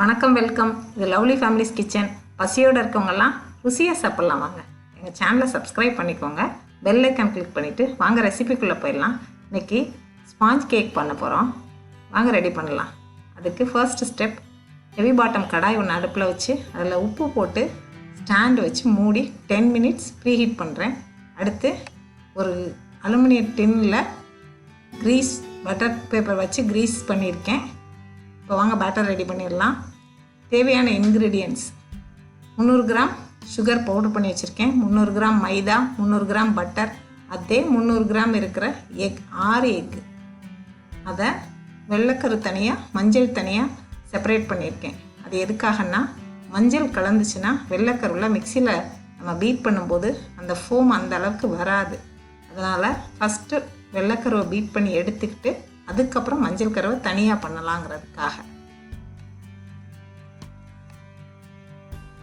வணக்கம், வெல்கம். இது lovely families kitchen. பசியோடு இருக்கவங்கெல்லாம் ருசியாக சாப்பிட்லாம் வாங்க. எங்கள் சேனலை சப்ஸ்கிரைப் பண்ணிக்கோங்க, பெல் ஐக்கான் கிளிக் பண்ணிவிட்டு வாங்க ரெசிபிக்குள்ளே போயிடலாம். இன்றைக்கி ஸ்பாஞ்ச் கேக் பண்ண போகிறோம். வாங்க ரெடி பண்ணலாம். அதுக்கு ஃபர்ஸ்ட் ஸ்டெப், ஹெவி பாட்டம் கடாய் ஒன்று அடுப்பில் வச்சு அதில் உப்பு போட்டு ஸ்டாண்டு வச்சு மூடி 10 மினிட்ஸ் ப்ரீ ஹீட் பண்ணுறேன். அடுத்து ஒரு அலுமினிய டின்னில் க்ரீஸ் பட்டர் பேப்பர் வச்சு க்ரீஸ் பண்ணியிருக்கேன். இப்போ வாங்க பேட்டர் ரெடி பண்ணிடலாம். தேவையான இன்க்ரீடியன்ட்ஸ்: 300 கிராம் சுகர் பவுடர் பண்ணி வச்சுருக்கேன், 300 கிராம் மைதா, 300 கிராம் பட்டர், அதே 300 கிராம் இருக்கிற எக், 6 எக்கு. அதை வெள்ளைக்கரு தனியாக மஞ்சள் தனியாக செப்பரேட் பண்ணியிருக்கேன். அது எதுக்காகன்னா, மஞ்சள் கலந்துச்சுன்னா வெள்ளைக்கருவில் மிக்சியில் நம்ம பீட் பண்ணும்போது அந்த ஃபோம் அந்த அளவுக்கு வராது. அதனால் ஃபஸ்ட்டு வெள்ளைக்கருவை பீட் பண்ணி எடுத்துக்கிட்டு அதுக்கப்புறம் மஞ்சள் கருவை தனியாக பண்ணலாங்கிறதுக்காக.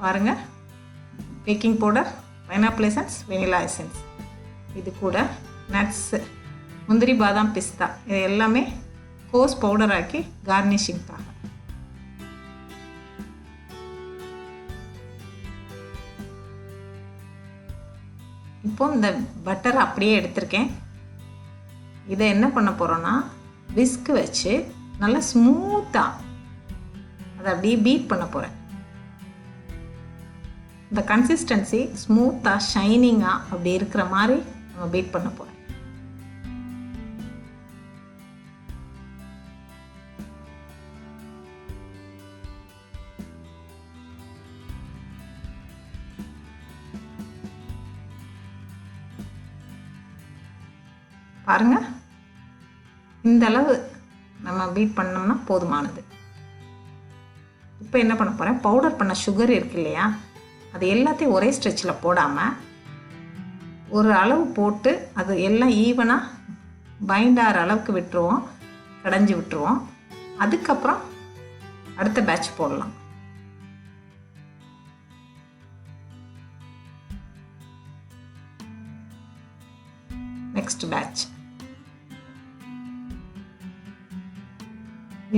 பாருங்கள், baking powder, pineapple essence, vanilla essence, இது கூட நட்ஸு, முந்திரி, பாதாம், பிஸ்தா, இது எல்லாமே கோஸ் பவுடர் ஆக்கி கார்னிஷிங்காக. இப்போ இந்த பட்டர் அப்படியே எடுத்திருக்கேன். இதை என்ன பண்ண போகிறோன்னா, விஸ்க் வச்சு நல்லா ஸ்மூத்தாக அதை அப்படியே பீட் பண்ண போகிறேன். இந்த கன்சிஸ்டன்சி ஸ்மூத்தாக ஷைனிங்காக அப்படி இருக்கிற மாதிரி நம்ம பீட் பண்ண போகிறேன். பாருங்கள், இந்த அளவு நம்ம பீட் பண்ணோம்னா போதுமானது. இப்போ என்ன பண்ண போகிறேன், பவுடர் பண்ண சுகர் இருக்கு இல்லையா, அது எல்லாத்தையும் ஒரே ஸ்ட்ரெச்சில் போடாமல் ஒரு அளவு போட்டு அது எல்லாம் ஈவனாக பைண்ட் ஆகிற அளவுக்கு விட்டுருவோம், கடைஞ்சி விட்டுருவோம். அதுக்கப்புறம் அடுத்த பேட்ச் போடலாம். நெக்ஸ்ட் பேட்ச்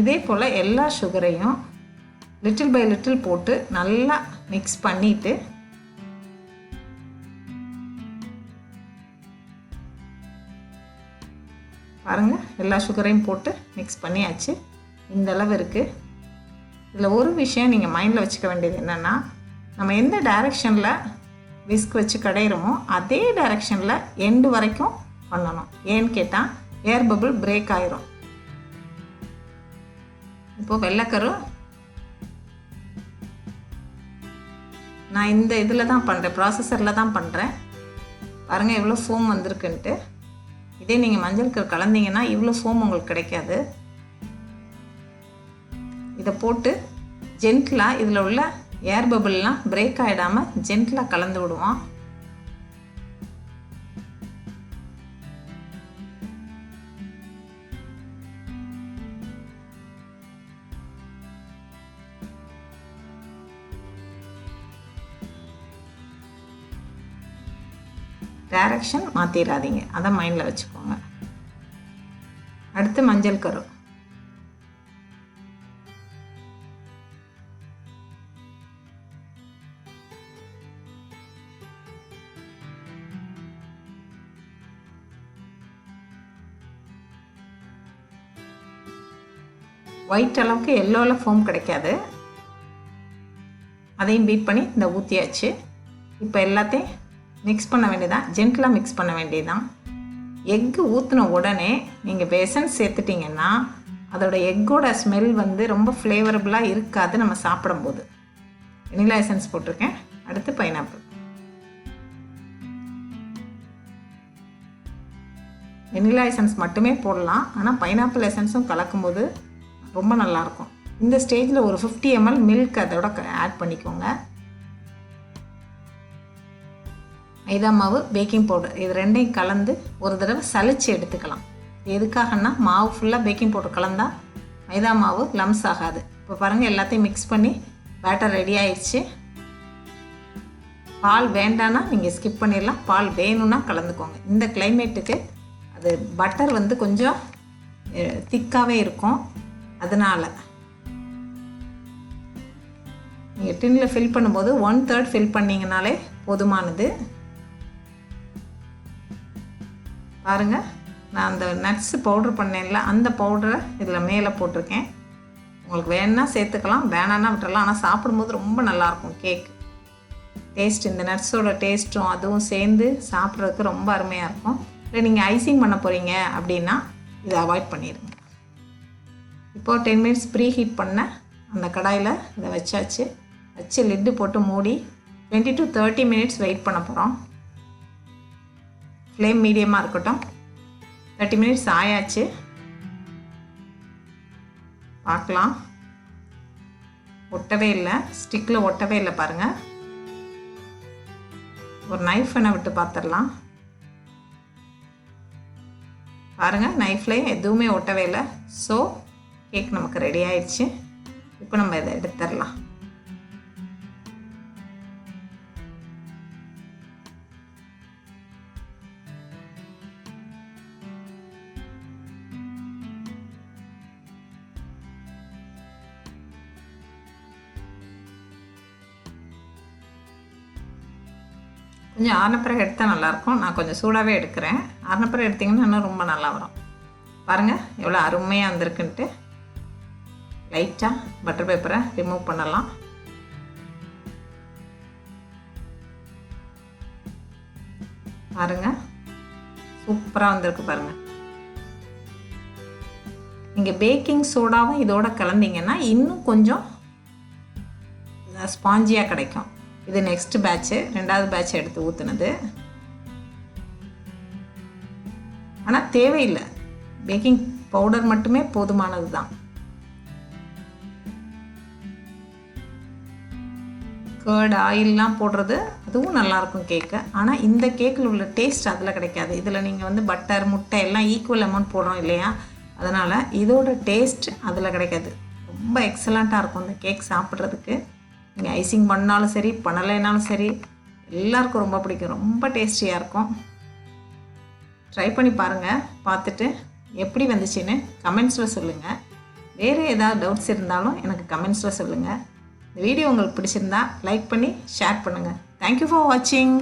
இதே போல் எல்லா சுகரையும் லிட்டில் பை லிட்டில் போட்டு நல்லா மிக்ஸ் பண்ணிவிட்டு பாருங்கள், எல்லா சுகரையும் போட்டு மிக்ஸ் பண்ணியாச்சு. இந்த அளவு இருக்குது. இதில் ஒரு விஷயம் நீங்கள் மைண்டில் வச்சுக்க வேண்டியது என்னென்னா, நம்ம எந்த டைரெக்ஷனில் விஸ்க் வச்சு கடையிறோமோ அதே டைரெக்ஷனில் எண்டு வரைக்கும் பண்ணணும். ஏன்னு கேட்டால் ஏர் பபிள் பிரேக் ஆயிரும். இப்போது வெள்ளைக்கரு நான் இந்த இதில் தான் பண்ணுறேன், ப்ராசஸரில் தான் பண்ணுறேன். பாருங்கள் எவ்வளோ ஃபோம் வந்திருக்குன்ட்டு. இதே நீங்கள் மஞ்சள் கரு கலந்தீங்கன்னா இவ்வளோ ஃபோம் உங்களுக்கு கிடைக்காது. இதை போட்டு ஜென்டிலாக இதில் உள்ள ஏர் பபிள்லாம் பிரேக் ஆகிடாமல் ஜென்டிலாக கலந்து விடுவோம். டைரக்ஷன் மாற்றிடாதீங்க, அதை மைண்டில் வச்சுக்கோங்க. அடுத்து மஞ்சள் கரு. ஒயிட் அளவுக்கு எல்லோவில் ஃபோம் கிடைக்காது. அதையும் பீட் பண்ணி இந்த ஊற்றியாச்சு. இப்போ எல்லாத்தையும் மிக்ஸ் பண்ண வேண்டியதான், ஜென்டிலாக மிக்ஸ் பண்ண வேண்டியதான். எக்கு ஊற்றின உடனே நீங்கள் எசன்ஸ் சேர்த்துட்டிங்கன்னா அதோட எக்கோட ஸ்மெல் வந்து ரொம்ப ஃப்ளேவரபுளாக இருக்காது நம்ம சாப்பிடும்போது. வெனிலா எசன்ஸ் போட்டிருக்கேன். அடுத்து பைனாப்பிள். வெனிலா எசன்ஸ் மட்டுமே போடலாம், ஆனால் பைனாப்பிள் எசன்ஸும் கலக்கும்போது ரொம்ப நல்லாயிருக்கும். இந்த ஸ்டேஜில் ஒரு 50 ml மில்க் அதோட ஆட் பண்ணிக்கோங்க. மைதா மாவு, பேக்கிங் பவுடர், இது ரெண்டையும் கலந்து ஒரு தடவை சலிச்சு எடுத்துக்கலாம். எதுக்காகன்னா, மாவு ஃபுல்லாக பேக்கிங் பவுடர் கலந்தால் மைதா மாவு லம்ஸ் ஆகாது. இப்போ பாருங்கள், எல்லாத்தையும் மிக்ஸ் பண்ணி பேட்டர் ரெடி ஆயிடுச்சு. பால் வேண்டான்னா நீங்கள் ஸ்கிப் பண்ணிடலாம், பால் வேணும்னா கலந்துக்கோங்க. இந்த கிளைமேட்டுக்கு அது பட்டர் வந்து கொஞ்சம் திக்காகவே இருக்கும், அதனால் நீங்கள் டின்னில் ஃபில் பண்ணும்போது 1/3 ஃபில் பண்ணிங்கனாலே போதுமானது. பாருங்கள், நான் அந்த நட்ஸு பவுட்ரு பண்ணேன்ல, அந்த பவுடரை இதில் மேலே போட்டிருக்கேன். உங்களுக்கு வேணுன்னா சேர்த்துக்கலாம், வேணான்னா விட்டுறலாம். ஆனால் சாப்பிடும்போது ரொம்ப நல்லாயிருக்கும் கேக் டேஸ்ட். இந்த நட்ஸோட டேஸ்ட்டும் அதுவும் சேர்ந்து சாப்பிட்றதுக்கு ரொம்ப அருமையாக இருக்கும். இல்லை நீங்கள் ஐசிங் பண்ண போகிறீங்க அப்படின்னா இதை அவாய்ட் பண்ணிடுங்க. இப்போது 10 மினிட்ஸ் ப்ரீ ஹீட் பண்ண அந்த கடாயில் இதை வச்சாச்சு. வச்சு லிட்டு போட்டு மூடி 20 to 30 மினிட்ஸ் வெயிட் பண்ண போகிறோம். ஃப்ளேம் மீடியமாக இருக்கட்டும். 30 மினிட்ஸ் ஆயாச்சு. பார்க்கலாம். ஒட்டவே இல்லை, ஸ்டிக்கில் ஒட்டவே இல்லை பாருங்கள். ஒரு நைஃப் என்ன விட்டு பார்த்துடலாம். பாருங்கள், நைஃப்லேயும் எதுவுமே ஒட்டவே இல்லை. ஸோ கேக் நமக்கு ரெடி ஆயிடுச்சு. இப்போ நம்ம இதை எடுத்துடலாம். கொஞ்சம் ஆறுனப்பிறகு எடுத்தால் நல்லாயிருக்கும். நான் கொஞ்சம் சூடாகவே எடுக்கிறேன். ஆறுனப்பிறகு எடுத்திங்கன்னா இன்னும் ரொம்ப நல்லா வரும். பாருங்கள் எவ்வளோ அருமையாக வந்திருக்குன்ட்டு. லைட்டாக பட்டர் பேப்பரை ரிமூவ் பண்ணலாம். பாருங்கள் சூப்பராக வந்திருக்கு பாருங்கள். நீங்கள் பேக்கிங் சோடாவும் இதோட கலந்தீங்கன்னா இன்னும் கொஞ்சம் ஸ்பாஞ்சியாக கிடைக்கும். இது நெக்ஸ்ட் பேட்ச்சு, 2வது பேட்ச் எடுத்து ஊற்றுனது. ஆனால் தேவையில்லை, பேக்கிங் பவுடர் மட்டுமே போதுமானது தான். கர்ட் ஆயிலெலாம் போடுறது அதுவும் நல்லாயிருக்கும் கேக்கு. ஆனால் இந்த கேக்கில் உள்ள டேஸ்ட் அதில் கிடைக்காது. இதில் நீங்கள் பட்டர் முட்டை எல்லாம் ஈக்குவல் அமௌண்ட் போடுறோம் இல்லையா, அதனால் இதோட டேஸ்ட் அதில் கிடைக்காது. ரொம்ப எக்ஸலண்ட்டாக இருக்கும் இந்த கேக் சாப்பிட்றதுக்கு. நீங்கள் ஐசிங் பண்ணாலும் சரி, பண்ணலைனாலும் சரி, எல்லாருக்கும் ரொம்ப பிடிக்கும். ரொம்ப டேஸ்டியாக இருக்கும். ட்ரை பண்ணி பாருங்கள். பார்த்துட்டு எப்படி வந்துச்சுன்னு கமெண்ட்ஸில் சொல்லுங்கள். வேறு ஏதாவது டவுட்ஸ் இருந்தாலும் எனக்கு கமெண்ட்ஸில் சொல்லுங்கள். இந்த வீடியோ உங்களுக்கு பிடிச்சிருந்தா லைக் பண்ணி ஷேர் பண்ணுங்கள். தேங்க்யூ ஃபார் வாட்சிங்.